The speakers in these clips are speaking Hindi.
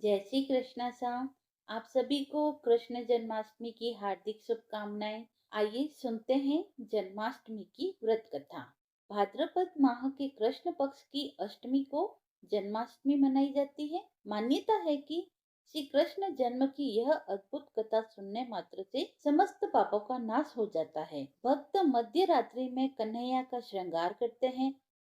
जय श्री कृष्णा साहब। आप सभी को कृष्ण जन्माष्टमी की हार्दिक शुभकामनाएं। आइए सुनते हैं जन्माष्टमी की व्रत कथा। भाद्रपद माह के कृष्ण पक्ष की अष्टमी को जन्माष्टमी मनाई जाती है। मान्यता है कि श्री कृष्ण जन्म की यह अद्भुत कथा सुनने मात्र से समस्त पापों का नाश हो जाता है। भक्त मध्य रात्रि में कन्हैया का श्रृंगार करते हैं,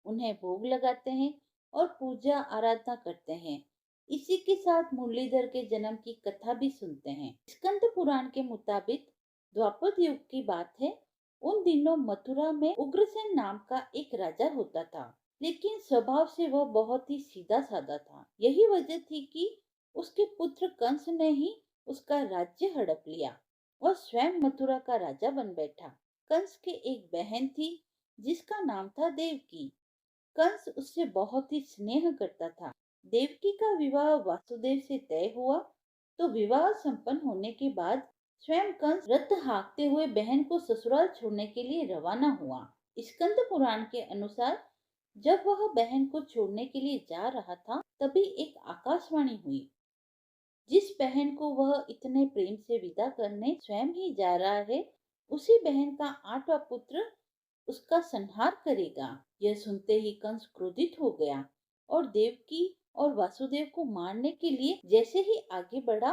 उन्हें भोग लगाते हैं और पूजा आराधना करते हैं। इसी के साथ मुरलीधर के जन्म की कथा भी सुनते हैं। स्कंद पुराण के मुताबिक द्वापर युग की बात है। उन दिनों मथुरा में उग्रसेन नाम का एक राजा होता था, लेकिन स्वभाव से वह बहुत ही सीधा साधा था। यही वजह थी कि उसके पुत्र कंस ने ही उसका राज्य हड़प लिया और स्वयं मथुरा का राजा बन बैठा। कंस के एक बहन थी जिसका नाम था देवकी। कंस उससे बहुत ही स्नेह करता था। देवकी का विवाह वासुदेव से तय हुआ तो विवाह संपन्न होने के बाद स्वयं कंस रथ हाँकते हुए बहन को ससुराल छोड़ने के लिए रवाना हुआ। स्कंद पुराण के अनुसार जब वह बहन को छोड़ने के लिए जा रहा था, तभी एक आकाशवाणी हुई। जिस बहन को वह इतने प्रेम से विदा करने स्वयं ही जा रहा है, उसी बहन का 8वां पुत्र उसका संहार करेगा। यह सुनते ही कंस क्रोधित हो गया और देवकी और वासुदेव को मारने के लिए जैसे ही आगे बढ़ा,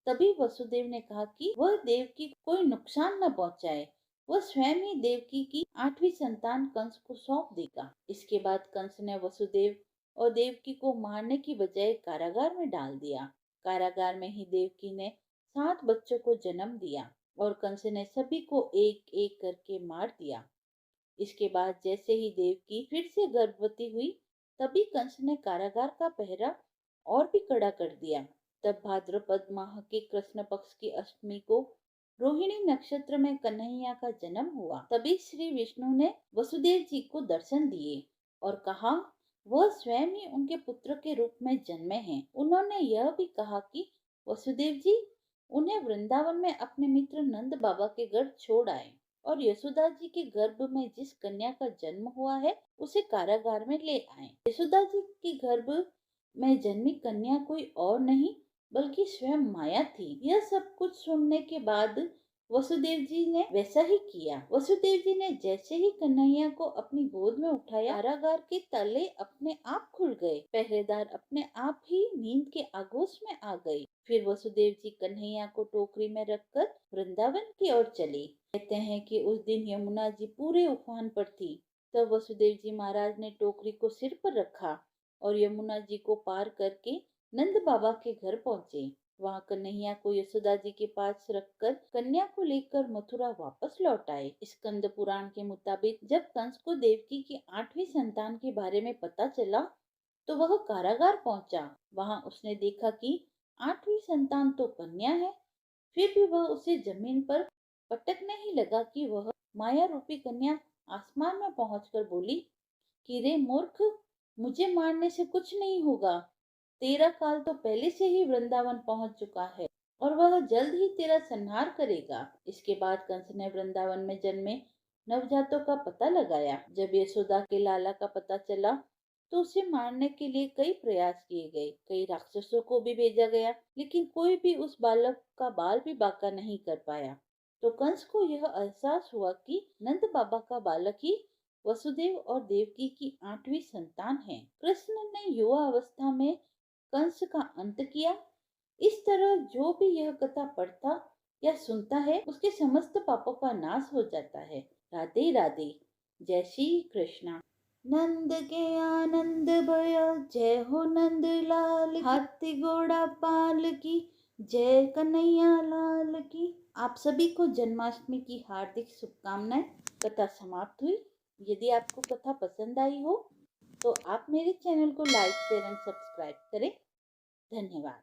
तभी वसुदेव ने कहा कि वह देवकी को कोई नुकसान न पहुंचाए। वह स्वयं ही देवकी की 8वीं संतान कंस को सौंप देगा। इसके बाद कंस ने वसुदेव और देवकी को मारने की बजाय कारागार में डाल दिया। कारागार में ही देवकी ने 7 बच्चों को जन्म दिया और कंस ने सभी को एक एक करके मार दिया। इसके बाद जैसे ही देवकी फिर से गर्भवती हुई, तभी कंस ने कारागार का पहरा और भी कड़ा कर दिया। तब भाद्रपद माह के कृष्ण पक्ष की अष्टमी को रोहिणी नक्षत्र में कन्हैया का जन्म हुआ। तभी श्री विष्णु ने वसुदेव जी को दर्शन दिए और कहा वह स्वयं ही उनके पुत्र के रूप में जन्मे हैं। उन्होंने यह भी कहा कि वसुदेव जी उन्हें वृंदावन में अपने मित्र नंद बाबा के घर छोड़ आए और यशोदा जी के गर्भ में जिस कन्या का जन्म हुआ है उसे कारागार में ले आए। यशोदा जी के गर्भ में जन्मी कन्या कोई और नहीं बल्कि स्वयं माया थी। यह सब कुछ सुनने के बाद वसुदेव जी ने वैसा ही किया। वसुदेव जी ने जैसे ही कन्हैया को अपनी गोद में उठाया, कारागार के ताले अपने आप खुल गए। पहरेदार अपने आप ही नींद के आगोश में आ गए। फिर वसुदेव जी कन्हैया को टोकरी में रखकर वृंदावन की ओर चले। कहते हैं कि उस दिन यमुना जी पूरे उफान पर थी। तब वसुदेव जी महाराज ने टोकरी को सिर पर रखा और यमुना जी को पार करके नंद बाबा के घर पहुंचे। वहां कन्हैया को यशोदा जी के पास रखकर कन्या को लेकर मथुरा वापस लौट आए। स्कंद पुराण के मुताबिक जब कंस को देवकी की 8वीं संतान के बारे में पता चला तो वह कारागार पहुंचा। वहां उसने देखा कि 8वीं संतान तो कन्या है, फिर भी वह उसे जमीन पर पटकने ही लगा कि वह माया रूपी कन्या आसमान में पहुंचकर बोली कि रे मूर्ख, मुझे मारने से कुछ नहीं होगा। तेरा काल तो पहले से ही वृंदावन पहुंच चुका है और वह जल्द ही तेरा संहार करेगा। इसके बाद कंस ने वृंदावन में जन्मे नवजातों का पता लगाया। जब यशोदा के लाला का पता चला तो उसे मारने के लिए कई प्रयास किए गए। कई राक्षसों को भी भेजा गया, लेकिन कोई भी उस बालक का बाल भी बांका नहीं कर पाया। तो कंस को यह एहसास हुआ कि नंद बाबा का बालक ही वसुदेव और देवकी की 8वीं संतान है। कृष्ण ने युवा अवस्था में कंस का अंत किया। इस तरह जो भी यह कथा पढ़ता या सुनता है उसके समस्त पापों का नाश हो जाता है। राधे राधे। जय श्री कृष्णा। नंद के आनंद भयो जय हो नंद लाल, हाथी घोड़ा पाल की जय कन्हैया लाल की। आप सभी को जन्माष्टमी की हार्दिक शुभकामनाएं। कथा समाप्त हुई। यदि आपको कथा पसंद आई हो तो आप मेरे चैनल को लाइक शेयर एंड सब्सक्राइब करें। धन्यवाद।